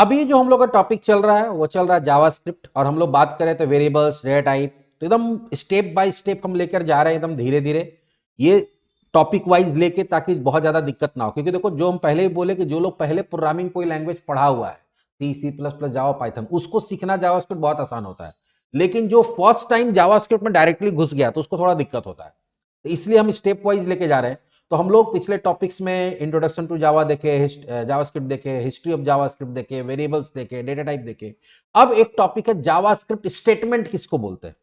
अभी जो हम लोग का टॉपिक चल रहा है वो चल रहा है जावास्क्रिप्ट, और हम लोग बात करें तो वेरिएबल्स, डेटा टाइप, तो एकदम स्टेप बाय स्टेप हम लेकर जा रहे हैं, एकदम धीरे धीरे ये टॉपिक वाइज लेके, ताकि बहुत ज्यादा दिक्कत ना हो। क्योंकि देखो, जो हम पहले ही बोले कि जो लोग पहले प्रोग्रामिंग कोई लैंग्वेज पढ़ा हुआ है, सी, सी प्लस प्लस, जावा, पाइथन, उसको सीखना जावास्क्रिप्ट बहुत आसान होता है। लेकिन जो फर्स्ट टाइम जावास्क्रिप्ट में डायरेक्टली घुस गया तो उसको थोड़ा दिक्कत होता है। तो इसलिए हम स्टेप वाइज लेके जा रहे हैं। तो हम लोग पिछले टॉपिक्स में इंट्रोडक्शन टू जावा देखे, जावास्क्रिप्ट देखे, हिस्ट्री ऑफ जावास्क्रिप्ट देखे, वेरिएबल्स देखे, डेटा टाइप देखे। अब एक टॉपिक है जावास्क्रिप्ट स्टेटमेंट किसको बोलते हैं।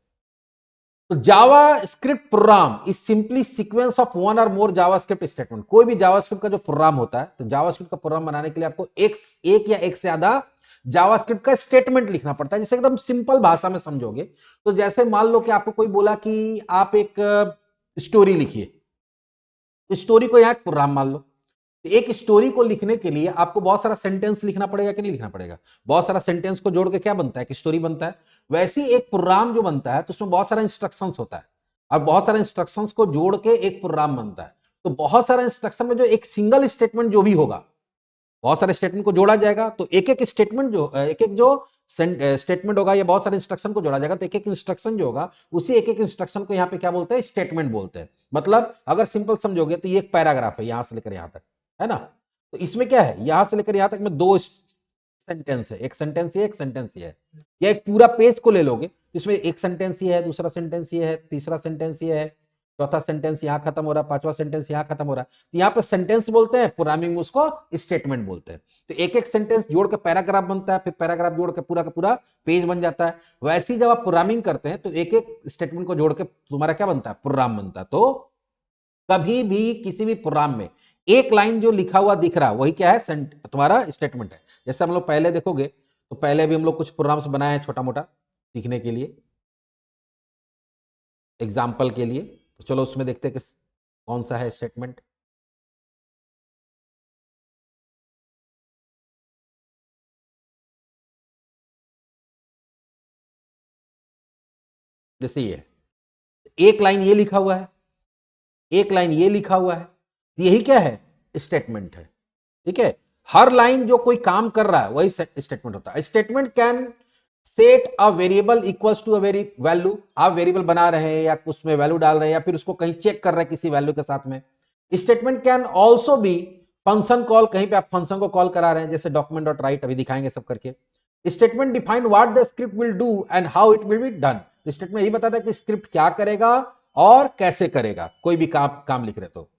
तो JavaScript program is simply sequence of one or more JavaScript statement. कोई भी जावास्क्रिप्ट का जो प्रोग्राम होता है, तो जावास्क्रिप्ट का प्रोग्राम बनाने के लिए आपको एक या एक से ज्यादा जावास्क्रिप्ट का स्टेटमेंट लिखना पड़ता है। जैसे एकदम सिंपल भाषा में समझोगे तो जैसे मान लो कि आपको कोई बोला कि आप एक स्टोरी लिखिए, स्टोरी को यहां एक प्रोग्राम मान लो। एक स्टोरी को लिखने के लिए आपको बहुत सारा सेंटेंस लिखना पड़ेगा कि नहीं लिखना पड़ेगा। बहुत सारा सेंटेंस को जोड़ के क्या बनता है, कि स्टोरी बनता है। वैसे ही एक प्रोग्राम जो बनता है तो उसमें बहुत सारा इंस्ट्रक्शंस होता है, और बहुत सारे इंस्ट्रक्शंस को जोड़ के एक प्रोग्राम बनता है। तो बहुत सारे इंस्ट्रक्शन में जो एक सिंगल स्टेटमेंट जो भी होगा, बहुत सारे स्टेटमेंट को जोड़ा जाएगा, तो एक एक स्टेटमेंट जो एक एक जो स्टेटमेंट होगा, या बहुत सारे इंस्ट्रक्शन को जोड़ा जाएगा, तो एक एक इंस्ट्रक्शन जो होगा, उसी एक एक इंस्ट्रक्शन को यहाँ पे क्या बोलते हैं, स्टेटमेंट बोलते हैं। मतलब अगर सिंपल समझोगे तो ये एक पैराग्राफ है यहां से लेकर यहां तक, है ना। तो इसमें क्या है, यहां से लेकर यहां तक में दो सेंटेंस है, एक सेंटेंस ये, एक सेंटेंस ये है। या एक पूरा पेज को ले लोगे तो इसमें एक सेंटेंस ये है, दूसरा सेंटेंस ये है, तीसरा सेंटेंस ये है, चौथा सेंटेंस यहां खत्म हो रहा है, पांचवा सेंटेंस यहां खत्म हो रहा है। यहां पे सेंटेंस बोलते हैं, प्रोग्रामिंग में उसको स्टेटमेंट बोलते हैं। तो एक एक सेंटेंस जोड़ के पैराग्राफ बनता है, फिर पैराग्राफ जोड़ के पूरा का पूरा पेज बन जाता है। वैसे ही जब आप प्रोग्रामिंग करते हैं तो एक एक स्टेटमेंट को जोड़ के तुम्हारा क्या बनता है, प्रोग्राम बनता है। तो कभी भी किसी भी प्रोग्राम में एक लाइन जो लिखा हुआ दिख रहा है वही क्या है, तुम्हारा स्टेटमेंट है। जैसे हम लोग पहले देखोगे तो पहले भी हम लोग कुछ प्रोग्राम्स बनाए हैं छोटा मोटा सीखने के लिए, एग्जाम्पल के लिए। तो चलो उसमें देखते हैं कि कौन सा है स्टेटमेंट। जैसे ये एक लाइन ये लिखा हुआ है, एक लाइन ये लिखा हुआ है, यही क्या है, स्टेटमेंट है। ठीक है, हर लाइन जो कोई काम कर रहा है वही स्टेटमेंट होता है। Statement can set a variable equals to a very value. आप वेरिएबल बना रहे हैं या उसमें वैल्यू डाल रहे हैं, या फिर उसको कहीं चेक कर रहे हैं किसी वैल्यू के साथ में। Statement can also be function call, कहीं पे आप फंक्शन को कॉल करा रहे हैं, जैसे डॉक्यूमेंट डॉट राइट, अभी दिखाएंगे सब करके। Statement define what the script will do and how it will be done. Statement यही बताता है कि स्क्रिप्ट क्या करेगा और कैसे करेगा, कोई भी काम लिख रहे तो।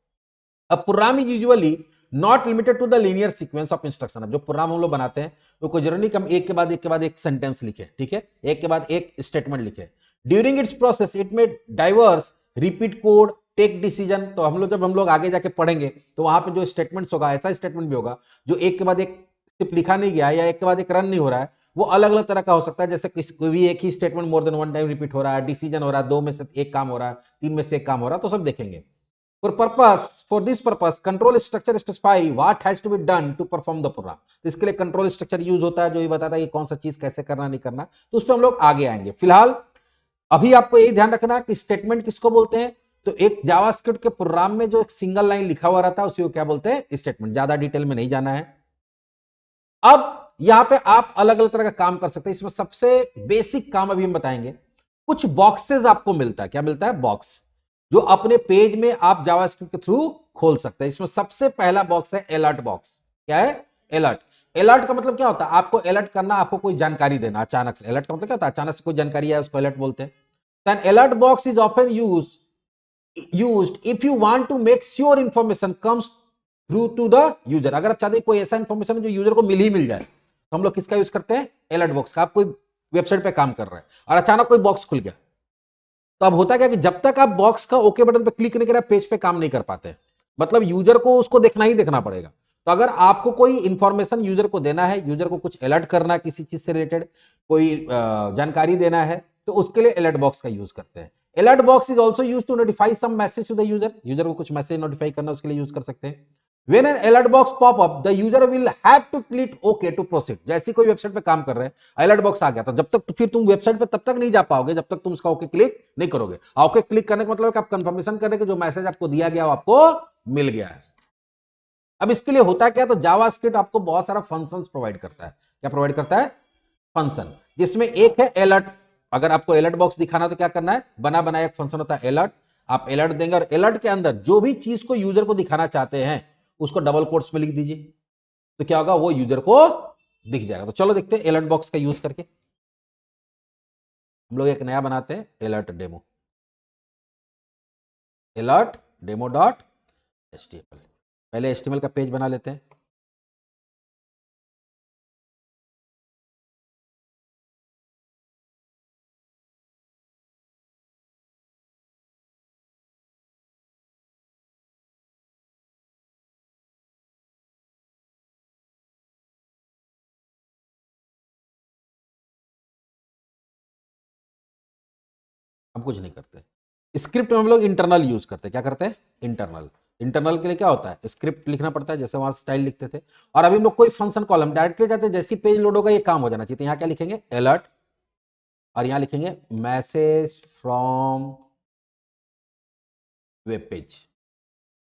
अब program is usually not limited to the linear sequence of instruction. अब जो प्रोग्राम हम लोग बनाते हैं वो कोई जरूरी नहीं कि हम एक के बाद एक के बाद एक सेंटेंस लिखे, ठीक है, एक के बाद एक स्टेटमेंट लिखे। During its process it may diverse repeat code take decision. तो जब हम लोग आगे जाके पढ़ेंगे तो वहां पे जो स्टेटमेंट्स होगा, ऐसा स्टेटमेंट भी होगा जो एक के बाद एक सिर्फ लिखा नहीं गया या एक के बाद एक रन नहीं हो रहा है, वो अलग अलग तरह का हो सकता है। जैसे कोई भी एक ही statement more than one time repeat हो रहा है, डिसीजन हो रहा है, दो में से एक काम हो रहा है, तीन में से एक काम हो रहा है, तो सब देखेंगे। For this purpose, control structure specify what has to be done to perform the program। तो इसके लिए कंट्रोल स्ट्रक्चर यूज होता है जो ये बताता है कि कौन सा चीज कैसे करना नहीं करना। तो उस पर हम लोग आगे आएंगे। फिलहाल अभी आपको यही ध्यान रखना कि स्टेटमेंट किसको बोलते हैं। तो एक जावास्क्रिप्ट के प्रोग्राम में जो एक सिंगल लाइन लिखा हुआ रहता है उसी को क्या बोलते हैं, स्टेटमेंट। ज्यादा डिटेल में नहीं जाना है। अब यहां पे आप अलग अलग तरह का काम कर सकते हैं। इसमें सबसे बेसिक काम अभी हम बताएंगे। कुछ बॉक्सेस आपको मिलता है, क्या मिलता है, बॉक्स, जो अपने पेज में आप जावास्क्रिप्ट के थ्रू खोल सकते हैं। इसमें सबसे पहला बॉक्स है अलर्ट बॉक्स। क्या है, अलर्ट। अलर्ट का मतलब क्या होता है, आपको अलर्ट करना, आपको कोई जानकारी देना अचानक से। अलर्ट का मतलब क्या होता है, अचानक से कोई जानकारी है उसको अलर्ट बोलते हैं। An alert box is often used if you want to make sure information comes through to the user। अगर आप चाहते हैं कोई ऐसा इंफॉर्मेशन जो यूजर को मिल जाए, तो हम लोग किसका यूज करते हैं, अलर्ट बॉक्स का। आप कोई वेबसाइट पे काम कर रहे हैं और अचानक कोई बॉक्स खुल गया, तो अब होता क्या कि जब तक आप बॉक्स का ओके बटन पे क्लिक नहीं करें पेज पे काम नहीं कर पाते। मतलब यूजर को उसको देखना ही देखना पड़ेगा। तो अगर आपको कोई इंफॉर्मेशन यूजर को देना है, यूजर को कुछ अलर्ट करना है किसी चीज से रिलेटेड, कोई जानकारी देना है, तो उसके लिए अलर्ट बॉक्स का यूज करते हैं। Alert box is also use to notify some message to the user. User को कुछ मैसेज नोटिफाई करना उसके लिए यूज कर सकते हैं। When an alert box pop up, the user will have to click OK to proceed। जैसे कोई वेबसाइट पे काम कर रहे हैं, अलर्ट बॉक्स आ गया, तो जब तक तो फिर तुम वेबसाइट पे तब तक नहीं जा पाओगे जब तक तुम उसका ओके क्लिक नहीं करोगे। ओके क्लिक करने का मतलब है कि आप कंफर्मेशन करें कि जो मैसेज आपको दिया गया वो आपको मिल गया है। अब इसके लिए होता क्या, तो जावास्क्रिप्ट आपको बहुत सारा फंक्शंस प्रोवाइड करता है। क्या प्रोवाइड करता है? फंक्शन, जिसमें एक है अलर्ट। अगर आपको अलर्ट बॉक्स दिखाना तो क्या करना है, बना बनाया एक फंक्शन होता है अलर्ट, आप अलर्ट देंगे और अलर्ट के अंदर जो भी चीज को यूजर को दिखाना चाहते हैं उसको डबल कोट्स में लिख दीजिए, तो क्या होगा, वो यूजर को दिख जाएगा। तो चलो देखते हैं अलर्ट बॉक्स का यूज करके। हम लोग एक नया बनाते हैं alert demo, alert demo dot HTML. पहले एचटीएमएल का पेज बना लेते हैं। हम कुछ नहीं करते, स्क्रिप्ट में हम लोग इंटरनल यूज करते हैं। क्या करते हैं? इंटरनल। इंटरनल के लिए क्या होता है, स्क्रिप्ट लिखना पड़ता है, जैसे वहां स्टाइल लिखते थे। और अभी हम लोग कोई फंक्शन कॉलम डायरेक्टली जाते हैं, जैसी पेज लोड होगा ये काम हो जाना चाहिए। तो यहाँ क्या लिखेंगे, अलर्ट, और यहाँ लिखेंगे मैसेज फ्रॉम वेब पेज।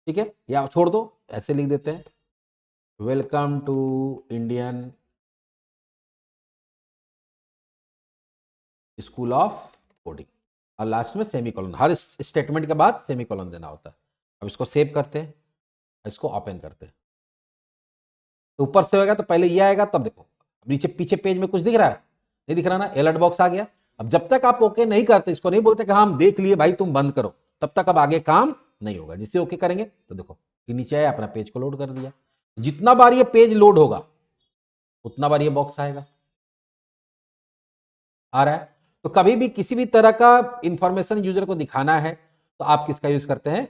ठीक है, या छोड़ दो, ऐसे लिख देते हैं, welcome to Indian school of coding, और लास्ट में सेमीकोलन। हर स्टेटमेंट के बाद सेमीकोलन देना होता है। अब इसको सेव करते हैं, इसको ओपन करते हैं, तो ऊपर से होगा तो पहले ये आएगा, तब देखो नीचे पीछे पेज में कुछ दिख रहा है, नहीं दिख रहा ना, अलर्ट बॉक्स आ गया। अब जब तक आप ओके नहीं करते, इसको नहीं बोलते कि हाँ हम देख लिए भाई तुम बंद करो, तब तक अब आगे काम नहीं होगा। जिससे ओके करेंगे तो देखो कि नीचे आया, अपना पेज को लोड कर दिया। जितना बार ये पेज लोड होगा उतना बार ये बॉक्स आएगा। आ रहा है? तो कभी भी किसी भी तरह का इंफॉर्मेशन यूजर को दिखाना है तो आप किसका यूज करते हैं,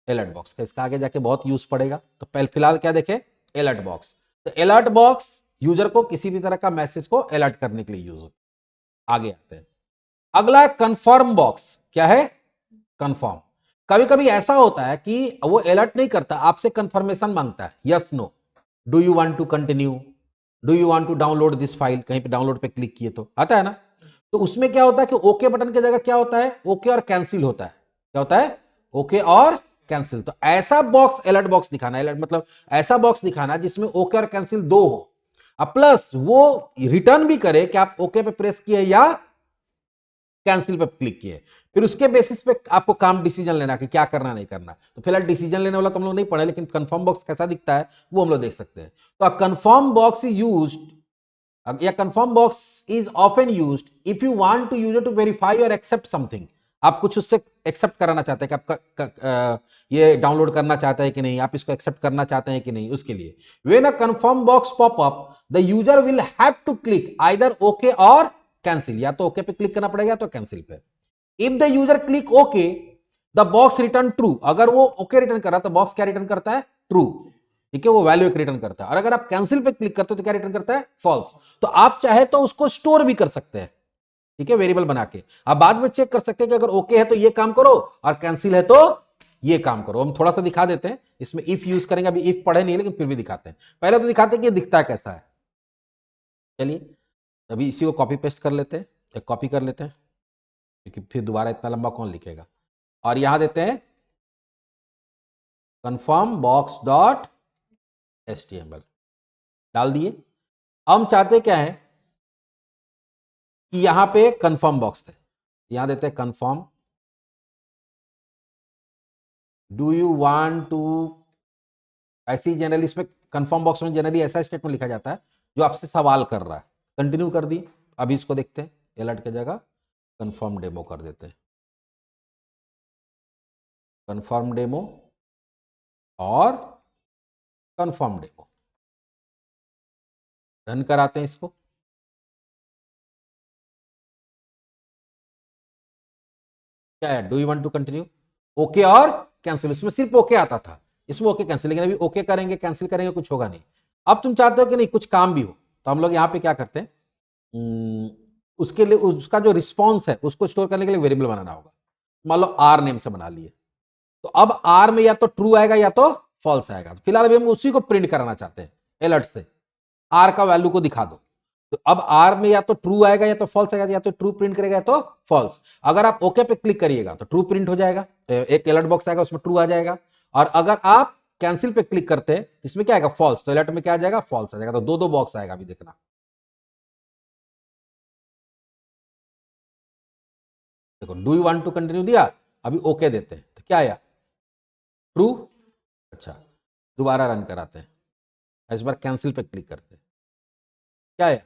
अलर्ट बॉक्स का। इसका आगे जाके बहुत यूज पड़ेगा, तो पहले फिलहाल क्या देखें, अलर्ट बॉक्स। तो अलर्ट बॉक्स यूजर को किसी भी तरह का मैसेज को अलर्ट करने के लिए यूज होता है। आगे आते हैं, अगला है कंफर्म बॉक्स। क्या है? कंफर्म। कभी कभी ऐसा होता है कि वो अलर्ट नहीं करता, आपसे कंफर्मेशन मांगता है, yes no, do you want to continue, do you want to download this file, कहीं पे डाउनलोड पे क्लिक किए तो आता है ना। तो उसमें क्या होता है कि ओके बटन की जगह क्या होता है, ओके और कैंसिल होता है। क्या होता है? ओके और कैंसिल। तो ऐसा बॉक्स अलर्ट बॉक्स दिखाना, अलर्ट मतलब ऐसा बॉक्स दिखाना जिसमें ओके और कैंसिल दो हो, अब प्लस वो रिटर्न भी करे कि आप ओके पे प्रेस किए या कैंसिल पे क्लिक किए। फिर उसके बेसिस पे आपको काम डिसीजन लेना कि क्या करना नहीं करना। तो फिलहाल डिसीजन लेने वाला तो हम लोग नहीं पढ़े, लेकिन कंफर्म बॉक्स कैसा दिखता है वो हम लोग देख सकते हैं। तो a confirm box is used, या confirm box is often used if you want to user to verify और एक्सेप्ट समथिंग। आप कुछ उससे एक्सेप्ट कराना चाहते हैं कि आप ये डाउनलोड करना चाहते हैं कि नहीं, आप इसको एक्सेप्ट करना चाहते हैं कि नहीं, उसके लिए। When a confirm box pop up the user will have to click either okay और कैंसिल, या तो ओके पे क्लिक करना पड़ेगा तो कैंसिल पे। If the user click okay the box return true. अगर वो ओके रिटर्न कर रहा तो बॉक्स क्या रिटर्न करता है, ट्रू। ठीक है, वो वैल्यू एक रिटर्न करता है। और अगर आप कैंसिल पे क्लिक करते हो तो क्या रिटर्न करता है, फॉल्स। तो आप चाहे तो उसको स्टोर भी कर सकते हैं, ठीक है, वेरिएबल बना के। आप बाद में चेक कर सकते हैं कि अगर ओके है तो ये काम करो और कैंसिल है तो ये काम करो। हम थोड़ा सा दिखा देते हैं, इसमें इफ यूज करेंगे, अभी इफ पढ़े नहीं लेकिन फिर भी दिखाते हैं। पहले तो दिखाते हैं कि ये दिखता कैसा है। चलिए अभी इसी को कॉपी पेस्ट कर लेते हैं, एक कॉपी कर लेते हैं, क्योंकि फिर दोबारा इतना लंबा कौन लिखेगा। और यहां देते हैं कंफर्म बॉक्स डॉट एचटीएमएल, डाल दिए। हम चाहते क्या है कि यहां पे कंफर्म बॉक्स थे, यहां देते हैं confirm, do you want to. ऐसी जनरली इसमें कंफर्म बॉक्स में जनरली ऐसा स्टेटमेंट लिखा जाता है जो आपसे सवाल कर रहा है। कंटिन्यू कर दी, अभी इसको देखते हैं, अलर्ट की जगह कंफर्म डेमो कर देते हैं, कंफर्म डेमो और कंफर्म डेमो रन कराते हैं इसको। क्या है, do you want to continue, okay और कैंसिल। इसमें सिर्फ ओके आता था, इसमें ओके कैंसिल, लेकिन अभी ओके करेंगे कैंसिल करेंगे कुछ होगा नहीं। अब तुम चाहते हो कि नहीं कुछ काम भी हो, तो हम लोग यहाँ पे क्या करते हैं, उसके लिए उसका जो रिस्पॉन्स है उसको स्टोर करने के लिए वेरिएबल बनाना होगा। मान लो आर नेम से बना लिए, तो अब आर में या तो ट्रू आएगा या तो फॉल्स आएगा। तो फिलहाल अभी हम उसी को प्रिंट कराना चाहते हैं अलर्ट से, आर का वैल्यू को दिखा दो। तो अब आर में या तो ट्रू आएगा या तो फॉल्स आएगा, या तो ट्रू प्रिंट करेगा या तो फॉल्स। अगर आप ओके पे क्लिक करिएगा तो ट्रू प्रिंट हो जाएगा, एक अलर्ट बॉक्स आएगा उसमें ट्रू आ जाएगा। और अगर आप कैंसिल पे क्लिक करते हैं इसमें क्या आएगा, फॉल्स, तो अलर्ट में क्या आ जाएगा, फॉल्स आ जाएगा, तो दो दो बॉक्स आएगा। अभी देखना, देखो do you want to continue दिया, अभी ओके देते हैं तो क्या आया, ट्रू। अच्छा, दोबारा रन कराते हैं, इस बार कैंसिल पे क्लिक करते हैं, क्या आया,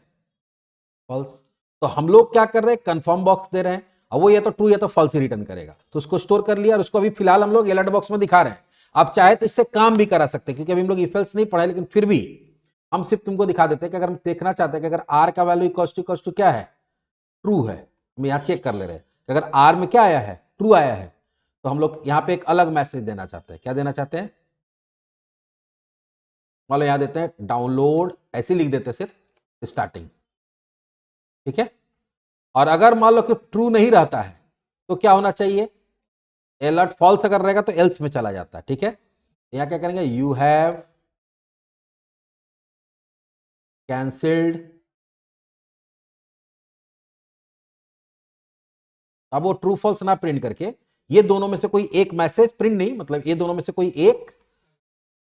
फॉल्स। तो हम लोग क्या कर रहे हैं, कंफर्म बॉक्स दे रहे हैं, अब वो या तो ट्रू या तो फॉल्स ही रिटर्न करेगा, तो उसको स्टोर कर लिया और उसको अभी फिलहाल हम लोग अलर्ट बॉक्स में दिखा रहे हैं। आप चाहे तो इससे काम भी करा सकते हैं, क्योंकि अभी हम लोग इफ एल्स नहीं पढ़ाए, लेकिन फिर भी हम सिर्फ तुमको दिखा देते हैं कि अगर हम देखना चाहते हैं कि अगर आर का वैल्यू इक्वल्स टू क्या है, ट्रू है, हम यहाँ चेक कर ले रहे हैं कि अगर आर में क्या आया है, ट्रू आया है, तो हम लोग यहाँ पे एक अलग मैसेज देना चाहते हैं। क्या देना चाहते हैं, मान लो यहाँ देते हैं डाउनलोड, ऐसे लिख देते हैं सिर्फ स्टार्टिंग, ठीक है। और अगर मान लो कि ट्रू नहीं रहता है तो क्या होना चाहिए, अलर्ट फॉल्स अगर रहेगा तो एल्स में चला जाता है, ठीक है। यहां क्या करेंगे, यू हैव कैंसिल्ड, अब वो ट्रू फॉल्स ना प्रिंट करके ये दोनों में से कोई एक मैसेज प्रिंट नहीं, मतलब ये दोनों में से कोई एक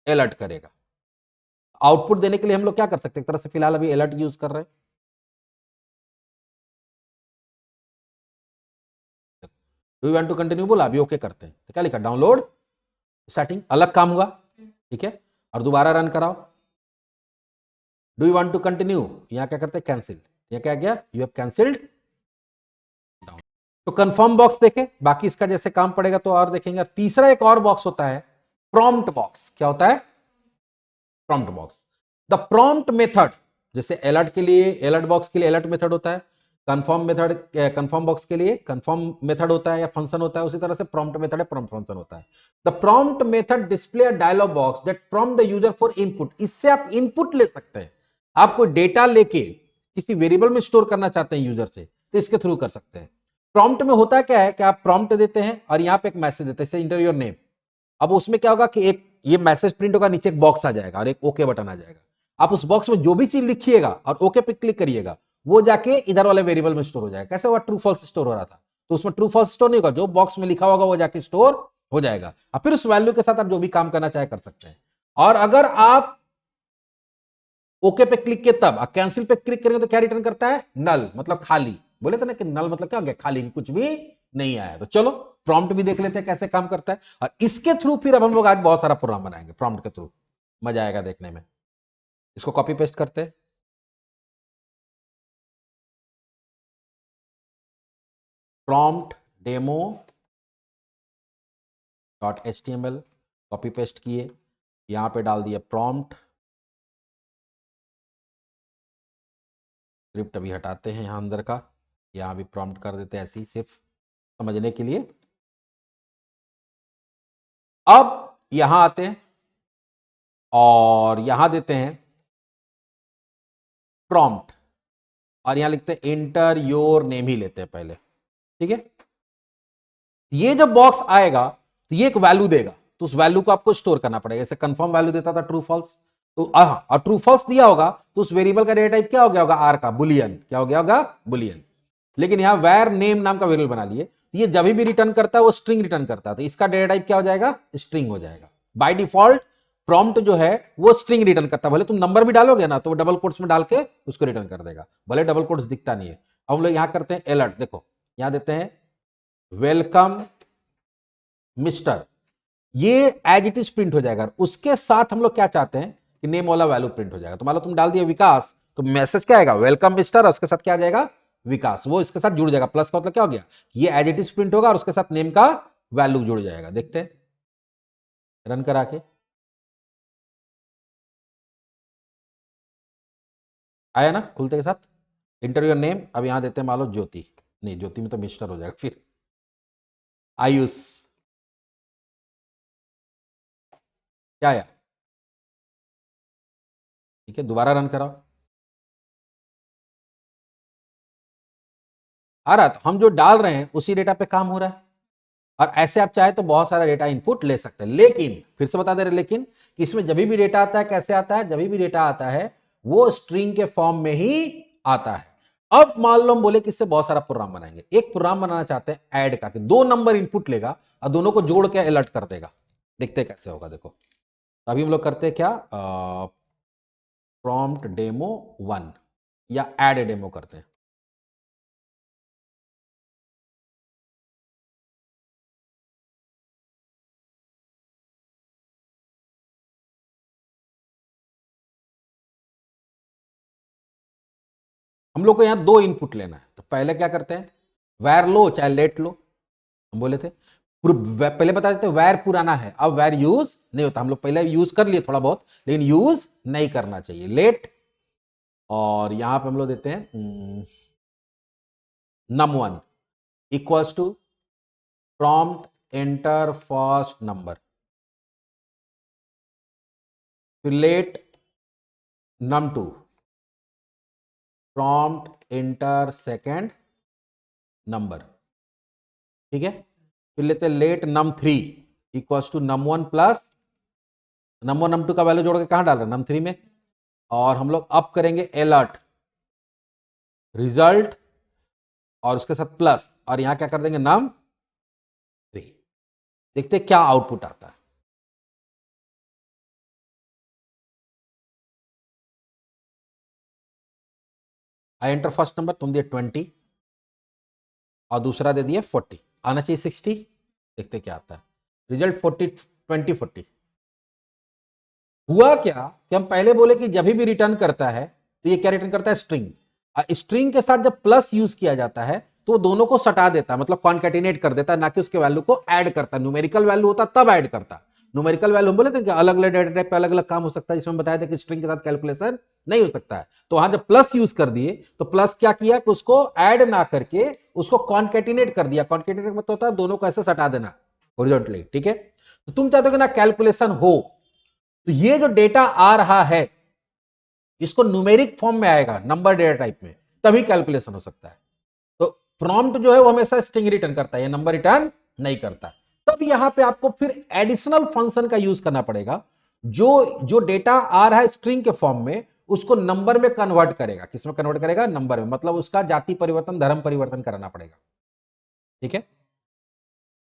अलर्ट करेगा। आउटपुट देने के लिए हम लोग क्या कर सकते हैं, एक तरह से फिलहाल अभी अलर्ट यूज कर रहे हैं। Do you want to continue बोला, अभी ओके करते हैं, तो क्या लिखा, डाउनलोड सेटिंग, अलग काम हुआ, ठीक है। और दोबारा रन कराओ, do you want to continue, यहां क्या करते हैं, कैंसिल, यहां क्या गया, यू हैव कैंसिल्ड डाउन। तो कंफर्म बॉक्स देखे, बाकी इसका जैसे काम पड़ेगा तो और देखेंगे। और तीसरा एक और बॉक्स होता है प्रॉम्प्ट बॉक्स। क्या होता है, prompt box, the prompt method, जैसे अलर्ट के लिए, अलर्ट बॉक्स के लिए अलर्ट मेथड होता है, कंफर्म मेथड, कंफर्म बॉक्स के लिए कंफर्म मेथड होता है या फंक्शन होता है, उसी तरह से प्रॉम्प्ट मेथड है, प्रॉम्प्ट फंक्शन होता है। The prompt method display a dialog box that prompt the user for input, इससे आप इनपुट ले सकते हैं। आप कोई डेटा लेके किसी वेरिएबल में स्टोर करना चाहते हैं यूजर से, तो इसके थ्रू कर सकते हैं। प्रॉम्प्ट में होता क्या है कि आप प्रॉम्प्ट देते हैं और यहां पे एक मैसेज देते हैं, इंटर योर नेम। अब उसमें क्या होगा कि एक ये मैसेज प्रिंट होगा, नीचे एक बॉक्स आ जाएगा और एक ओके बटन आ जाएगा। आप उस बॉक्स में जो भी चीज लिखिएगा और ओके पे क्लिक करिएगा, वो जाके इधर वाले वेरिएबल में स्टोर हो जाएगा। कैसे हुआ, ट्रू फॉल्स स्टोर हो रहा था, तो उसमें ट्रू फॉल्स स्टोर नहीं होगा, जो बॉक्स में लिखा होगा वो जाके स्टोर हो जाएगा। और फिर उस वैल्यू के साथ आप जो भी काम करना चाहे कर सकते हैं। और अगर आप ओके पे क्लिक किए तब, कैंसिल पे क्लिक करेंगे तो क्या रिटर्न करता है, नल, मतलब खाली। बोले थे ना कि नल मतलब क्या हो गया, खाली, कुछ भी नहीं आया। तो चलो प्रॉम्प्ट भी देख लेते हैं कैसे काम करता है, और इसके थ्रू फिर अब हम लोग आज बहुत सारा प्रोग्राम बनाएंगे प्रॉम्प्ट के थ्रू, मजा आएगा देखने में। इसको कॉपी पेस्ट करते हैं, prompt demo .html, copy paste किए, यहां पे डाल दिया प्रॉम्प्ट, स्क्रिप्ट अभी हटाते हैं यहां अंदर का, यहां भी प्रॉम्प्ट कर देते हैं ऐसे ही सिर्फ समझने के लिए। अब यहां आते हैं और यहां देते हैं प्रॉम्प्ट, और यहां लिखते हैं एंटर योर नेम ही लेते हैं पहले, ठीक है। ये जब बॉक्स आएगा तो ये एक वैल्यू देगा, तो उस वैल्यू को आपको स्टोर करना पड़ेगा। जैसे कंफर्म वैल्यू देता था ट्रू फॉल्स, तो और ट्रू फॉल्स दिया होगा तो उस वेरिएबल का डेटा टाइप क्या हो गया होगा, आर का, बुलियन। क्या हो गया होगा, बुलियन। लेकिन यहां वैर नेम नाम का वेरिएबल बना लिए, ये जब भी रिटर्न करता है वो स्ट्रिंग रिटर्न करता है, तो इसका डेटा टाइप क्या हो जाएगा, स्ट्रिंग हो जाएगा। बाय डिफॉल्ट प्रॉम्प्ट जो है वो स्ट्रिंग रिटर्न करता है, भले तुम नंबर भी डालोगे ना तो वो डबल कोट्स में डाल के उसको रिटर्न कर देगा, भले डबल कोट्स दिखता नहीं है। अब हम लोग यहां करते हैं अलर्ट, देखो यहां देते हैं वेलकम मिस्टर, ये एज इट इज प्रिंट हो जाएगा। उसके साथ हम लोग क्या चाहते हैं कि नेम वाला वैल्यू प्रिंट हो जाएगा। तो मान लो तुम डाल दिया विकास, तो मैसेज क्या आएगा, वेलकम मिस्टर, और उसके साथ क्या आ जाएगा, विकास, वो इसके साथ जुड़ जाएगा। प्लस का मतलब क्या हो गया, ये एज इट इज प्रिंट होगा और उसके साथ नेम का वैल्यू जुड़ जाएगा। देखते हैं रन करा के, आया ना खुलते के साथ, इंटर योर नेम। अब यहां देते हैं मान लो ज्योति, नहीं ज्योति में तो मिस्टर हो जाएगा, फिर आयुष, क्या आया, ठीक है। दोबारा रन कराओ, आ रहा, तो हम जो डाल रहे हैं उसी डेटा पे काम हो रहा है। और ऐसे आप चाहे तो बहुत सारा डेटा इनपुट ले सकते हैं, लेकिन फिर से बता दे रहे, लेकिन इसमें जब भी डेटा आता है कैसे आता है, जब भी डेटा आता है वो स्ट्रिंग के फॉर्म में ही आता है। अब मान लो हम बोले कि इससे बहुत सारा प्रोग्राम बनाएंगे, एक प्रोग्राम बनाना चाहते हैं ऐड का, कि 2 नंबर इनपुट लेगा और दोनों को जोड़ के अलर्ट कर देगा। देखते हैं कैसे होगा, देखो तो अभी हम लोग करते हैं क्या, प्रॉम्प्ट डेमो 1 या एड डेमो करते हैं। हम लोग को यहां 2 इनपुट लेना है, तो पहले क्या करते हैं, वैर लो चाहे लेट लो। हम बोले थे पहले बता देते वैर पुराना है, अब वैर यूज नहीं होता। हम लोग पहले यूज कर लिए थोड़ा बहुत, लेकिन यूज नहीं करना चाहिए, लेट। और यहां पे हम लोग देते हैं num1 equals to prompt enter first number, फिर let num2 prompt enter second number, ठीक है। फिर लेते late num3 equals to num1 plus num1 num2 का वैल्यू जोड़ के कहां डाल रहे हैं, num3 में। और हम लोग अब करेंगे अलर्ट रिजल्ट और उसके साथ प्लस, और यहां क्या कर देंगे num3। देखते क्या आउटपुट आता है। आई एंटर फर्स्ट नंबर, तुम दिए 20 और दूसरा दे दिए 40, आना चाहिए 60। देखते क्या आता है, रिजल्ट 40 20 40। हुआ क्या कि हम पहले बोले कि जब भी रिटर्न करता है तो ये क्या रिटर्न करता है, स्ट्रिंग। स्ट्रिंग के साथ जब प्लस यूज किया जाता है तो वो दोनों को सटा देता है, मतलब कॉन्केटिनेट कर देता है, ना कि उसके वैल्यू को ऐड करता। न्यूमेरिकल वैल्यू होता तब ऐड करता। न्यूमेरिकल वैल्यू हम बोले थे कि अलग अलग डेटा टाइप पे अलग अलग काम हो सकता है, जिसमें बताया था कि स्ट्रिंग के साथ कैलकुलेशन नहीं हो सकता है। तो वहां जब प्लस यूज कर दिए तो प्लस क्या किया कि उसको ऐड ना करके उसको कॉन्केटिनेट कर दिया। कॉन्केटिनेट मतलब होता है दोनों को ऐसे सटा देना हॉरिजॉन्टली, ठीक है। तो तुम चाहते हो कि ना कैलकुलेशन हो, तो ये जो डेटा आ रहा है इसको न्यूमेरिक फॉर्म में आएगा, नंबर डेटा टाइप में, तभी कैलकुलेशन हो सकता है। तो प्रॉम्प्ट जो है वो हमेशा स्ट्रिंग रिटर्न करता है, ये नंबर रिटर्न नहीं करता। तब यहां पे आपको फिर एडिशनल फंक्शन का यूज करना पड़ेगा, जो जो डेटा आ रहा है स्ट्रिंग के फॉर्म में उसको नंबर में कन्वर्ट करेगा। किसमें कन्वर्ट करेगा, नंबर में, मतलब उसका जाति परिवर्तन धर्म परिवर्तन कराना पड़ेगा, ठीक है।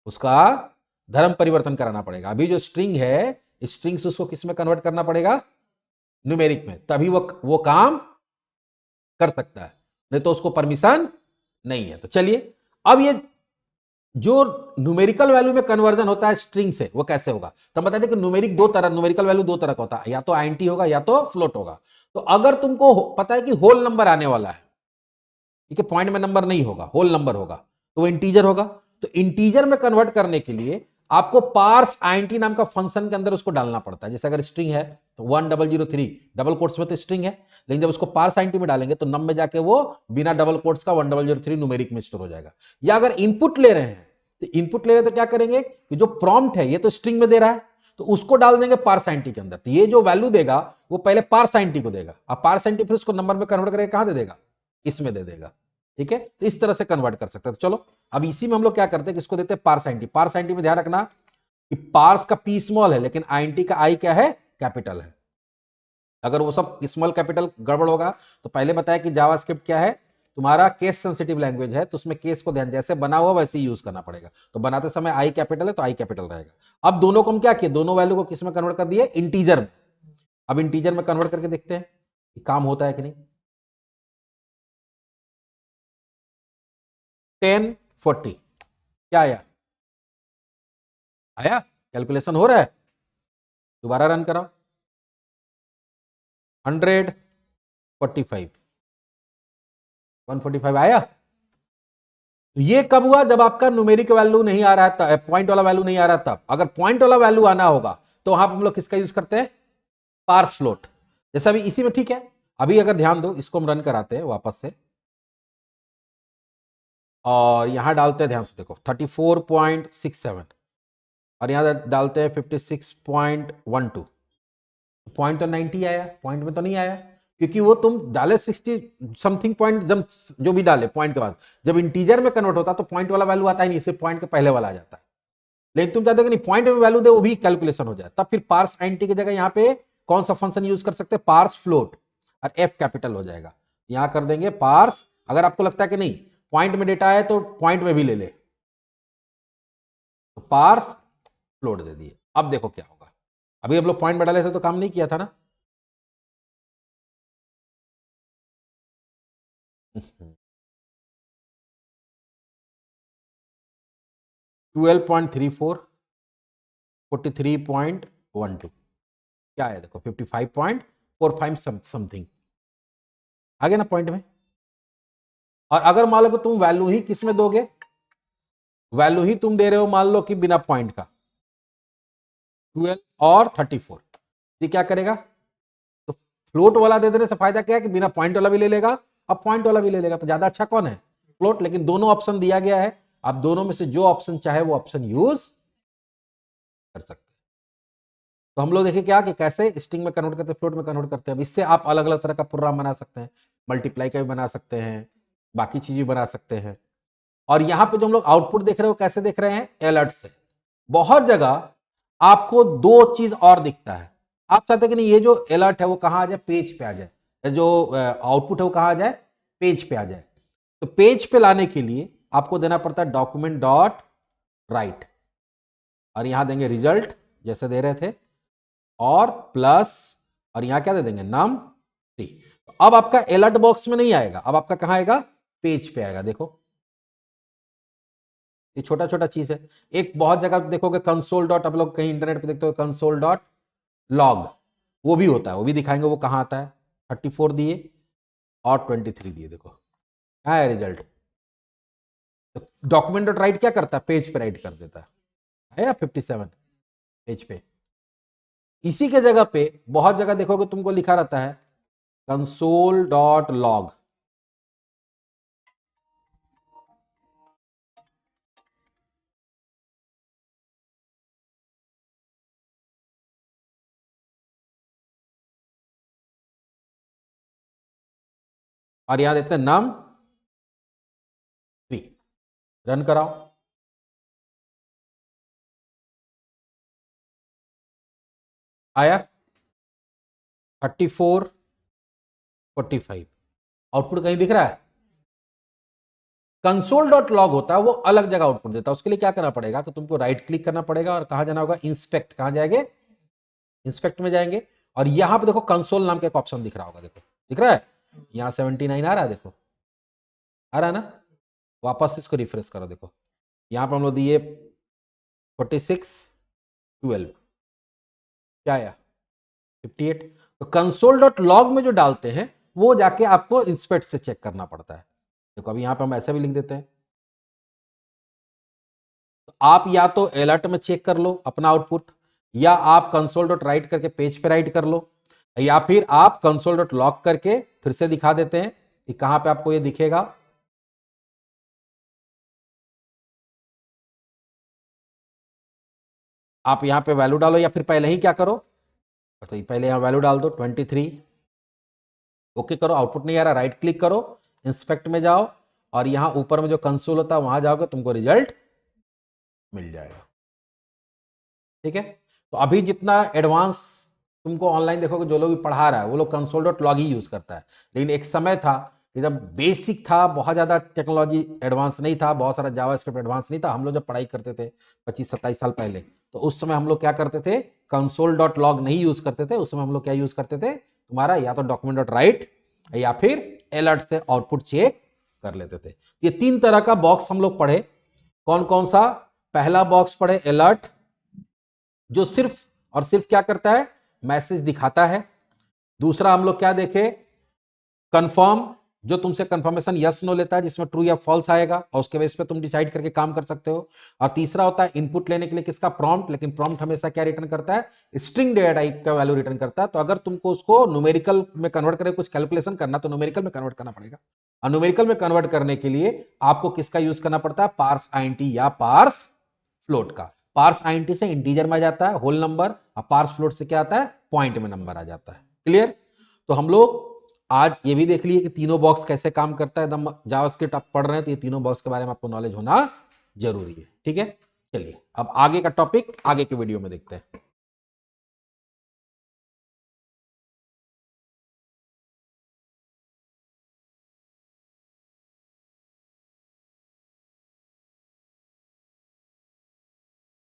उसका धर्म परिवर्तन कराना पड़ेगा। अभी जो स्ट्रिंग है, स्ट्रिंग से उसको किस में कन्वर्ट करना पड़ेगा, न्यूमेरिक में, तभी वो काम कर सकता है, नहीं तो उसको परमिशन नहीं है। तो चलिए अब ये जो न्यूमेरिकल वैल्यू में कन्वर्जन होता है स्ट्रिंग से, वो कैसे होगा, तो हम बताते हैं कि न्यूमेरिकल वैल्यू दो तरह का होता है, या तो आईएनटी होगा या तो फ्लोट होगा। तो अगर तुमको पता है कि होल नंबर आने वाला है, ठीक है, पॉइंट में नंबर नहीं होगा, होल नंबर होगा, तो वो इंटीजर होगा। तो इंटीजर में कन्वर्ट करने के लिए आपको पार्स आईएनटी नाम का फंक्शन के अंदर उसको डालना पड़ता है। जैसे अगर स्ट्रिंग है तो 1003 डबल कोट्स में तो स्ट्रिंग है, लेकिन जब उसको पार्स आईएनटी में डालेंगे तो नम में जाके वो बिना डबल कोट्स का 1003 न्यूमेरिक में स्टोर हो जाएगा। या अगर इनपुट ले रहे हैं, तो इनपुट ले रहे हैं तो क्या करेंगे कि जो प्रॉम्प्ट है ये तो स्ट्रिंग में दे रहा है, तो उसको डाल देंगे पार्स आईएनटी के अंदर। तो ये जो वैल्यू देगा वो पहले पार्स आईएनटी को देगा, अब पार्स आईएनटी फिर उसको नंबर में कन्वर्ट करके कहां दे देगा, इसमें दे देगा, ठीक है। तो इस तरह से कन्वर्ट कर सकते हैं। तो चलो अब इसी में हम लोग क्या करते हैं कि इसको देते हैं पार्स आईएनटी। पार्स आईएनटी में ध्यान रखना कि पार्स का पी स्मॉल है, लेकिन आईएनटी का आई क्या है, कैपिटल है। अगर वो सब स्मॉल कैपिटल गड़बड़ होगा, तो पहले बताया कि जावास्क्रिप्ट क्या है, तुम्हारा केस सेंसिटिव लैंग्वेज है, तो उसमें केस को ध्यान जैसे बना हुआ वैसे ही यूज करना पड़ेगा। तो बनाते समय आई कैपिटल है तो आई कैपिटल रहेगा। अब दोनों को हम क्या किए, दोनों वैल्यू को किस में कन्वर्ट कर दिए, इंटीजर में। अब इंटीजर में कन्वर्ट करके देखते हैं कि काम होता है कि नहीं। 1040 क्या आया, आया, कैलकुलेशन हो रहा है। दोबारा रन कराओ, 145 145 आया। तो ये कब हुआ, जब आपका न्यूमेरिक वैल्यू नहीं आ रहा था, पॉइंट वाला वैल्यू नहीं आ रहा था। अगर पॉइंट वाला वैल्यू आना होगा तो वहां पर हम लोग किसका यूज करते हैं, पार्स फ्लोट। जैसा अभी इसी में, ठीक है। अभी अगर ध्यान दो, इसको हम रन कराते हैं वापस से, और यहां डालते हैं, ध्यान से देखो 34.67, और यहां डालते हैं 56.12। पॉइंट तो 90 आया, पॉइंट में तो नहीं आया, क्योंकि वो तुम डाले 60 समथिंग पॉइंट, जब जो भी डाले पॉइंट के बाद, जब इंटीजर में कन्वर्ट होता तो पॉइंट वाला वैल्यू आता ही नहीं, सिर्फ पॉइंट के पहले वाला आ जाता है। लेकिन तुम चाहते हो कि नहीं पॉइंट में वैल्यू दे, वो भी कैलकुलेशन हो जाए, तब फिर पार्स आईएनटी की जगह यहाँ पे कौन सा फंक्शन यूज कर सकते हैं, पार्स फ्लोट, और एफ कैपिटल हो जाएगा। यहां कर देंगे पार्स। अगर आपको लगता है कि नहीं पॉइंट में डेटा है तो पॉइंट में भी ले ले, तो पार्स फ्लोट दे दिए। अब देखो क्या होगा, अभी हम लोग पॉइंट में डाले थे तो काम नहीं किया था ना। 12.34, 43.12, क्या है देखो 55.45 समथिंग, आ गया ना पॉइंट में। और अगर मान लो कि तुम वैल्यू ही किस में दोगे, वैल्यू ही तुम दे रहे हो मान लो कि बिना पॉइंट का 12 और 34, ये क्या करेगा, तो फ्लोट वाला दे देने से फायदा क्या है कि बिना पॉइंट वाला भी ले लेगा अब पॉइंट वाला भी ले लेगा, तो ज्यादा अच्छा कौन है, फ्लोट। लेकिन दोनों ऑप्शन दिया गया है, आप दोनों में से जो ऑप्शन चाहे वो ऑप्शन यूज कर सकते हैं। तो हम लोग देखें क्या कि कैसे स्ट्रिंग में कन्वर्ट करते हैं, फ्लोट में कन्वर्ट करते हैं। अब इससे आप अलग अलग तरह का प्रोग्राम बना सकते हैं, मल्टीप्लाई का भी बना सकते हैं, बाकी चीजें बना सकते हैं। और यहां पे जो हम लोग आउटपुट देख रहे हो कैसे देख रहे हैं, अलर्ट से। बहुत जगह आपको दो चीज और दिखता है, आप चाहते हैं कि नहीं ये जो अलर्ट है वो कहां आ जाए, पेज पे आ जाए, जो आउटपुट है वो कहां आ जाए, पेज पे आ जाए। तो पेज पे लाने के लिए आपको देना पड़ता है डॉक्यूमेंट डॉट राइट, और यहां देंगे रिजल्ट जैसे दे रहे थे, और प्लस, और यहां क्या दे देंगे नम 3। तो अब आपका अलर्ट बॉक्स में नहीं आएगा, अब आपका कहां आएगा, पेज पे आएगा। देखो ये छोटा छोटा चीज है। एक बहुत जगह देखोगे कंसोल डॉट, आप लोग कहीं इंटरनेट पे देखते हो कंसोल डॉट लॉग, वो भी होता है, वो भी दिखाएंगे वो कहां आता है। 34 दिए और 23 दिए, देखो क्या है रिजल्ट। तो डॉक्यूमेंट डॉट राइट क्या करता है, पेज पे राइट कर देता है या 57 पेज पे। इसी के जगह पे बहुत जगह देखोगे तुमको लिखा रहता है कंसोल डॉट लॉग, और यहां देते हैं नम 3, रन कराओ। आया 34 45, आउटपुट कहीं दिख रहा है। कंसोल डॉट लॉग होता है वो अलग जगह आउटपुट देता है, उसके लिए क्या करना पड़ेगा कि तुमको राइट क्लिक करना पड़ेगा और कहां जाना होगा, इंस्पेक्ट, कहां जाएंगे, इंस्पेक्ट में जाएंगे। और यहां पे देखो कंसोल नाम का एक ऑप्शन दिख रहा होगा, देखो दिख रहा है, यहां 79 आ रहा है, देखो आ रहा है ना। वापस इसको रिफ्रेश करो, देखो यहां पर हम लोग दिए 46 12, क्या आया 58। तो कंसोल डॉट लॉग में जो डालते हैं वो जाके आपको इंस्पेक्ट से चेक करना पड़ता है। देखो अभी यहां पर हम ऐसा भी लिख देते हैं, तो आप या तो अलर्ट में चेक कर लो अपना आउटपुट, या आप कंसोल डॉट राइट करके पेज पे राइट कर लो, या फिर आप कंसोल डॉट लॉग करके फिर से दिखा देते हैं कि कहां पे आपको ये दिखेगा। आप यहां पे वैल्यू डालो, या फिर पहले ही क्या करो, तो पहले यहां वैल्यू डाल दो 23, ओके करो, आउटपुट नहीं आ रहा, राइट क्लिक करो, इंस्पेक्ट में जाओ, और यहां ऊपर में जो कंसोल होता है वहां जाओगे, तुमको रिजल्ट मिल जाएगा। ठीक है, तो अभी जितना एडवांस तुमको ऑनलाइन देखोगे, जो लोग भी पढ़ा रहा है वो लोग कंसोल डॉट लॉग ही यूज करता है। लेकिन एक समय था कि जब बेसिक था, बहुत ज्यादा टेक्नोलॉजी एडवांस नहीं था, बहुत सारा जावास्क्रिप्ट एडवांस नहीं था, हम लोग जब पढ़ाई करते थे 25-27 साल पहले, तो उस समय हम लोग क्या करते थे, कंसोल डॉट लॉग नहीं यूज करते थे। उस समय हम लोग क्या यूज करते थे, तुम्हारा या तो डॉक्यूमेंट डॉट राइट या फिर अलर्ट से आउटपुट चेक कर लेते थे। ये 3 तरह का बॉक्स हम लोग पढ़े। कौन कौन सा, पहला बॉक्स पढ़े अलर्ट, जो सिर्फ और सिर्फ क्या करता है, मैसेज दिखाता है। दूसरा हम लोग क्या देखे, कंफर्म, जो तुमसे कंफर्मेशन यस नो लेता है, जिसमें ट्रू या फॉल्स आएगा और उसके बेस पे तुम डिसाइड करके काम कर सकते हो। और तीसरा होता है इनपुट लेने के लिए किसका, प्रॉम्प्ट। लेकिन प्रॉम्प्ट हमेशा क्या रिटर्न करता है, स्ट्रिंग डेटा टाइप का वैल्यू रिटर्न करता है। तो अगर तुमको उसको न्यूमेरिकल में कन्वर्ट करके कुछ कैलकुलेशन करना, तो न्यूमेरिकल में कन्वर्ट करना पड़ेगा। और न्यूमेरिकल में कन्वर्ट करने के लिए आपको किसका यूज करना पड़ता है, पार्स आईएनटी या पार्स फ्लोट का। पार्स आईएनटी से इंटीजर में आ जाता है होल नंबर, और पार्स फ्लोट से क्या आता है, पॉइंट में नंबर आ जाता है। क्लियर। तो हम लोग आज ये भी देख लिए कि तीनों बॉक्स कैसे काम करता है। एकदम जावास्क्रिप्ट आप पढ़ रहे हैं तो ये तीनों बॉक्स के बारे में आपको नॉलेज होना जरूरी है। ठीक है, चलिए अब आगे का टॉपिक आगे के वीडियो में देखते हैं।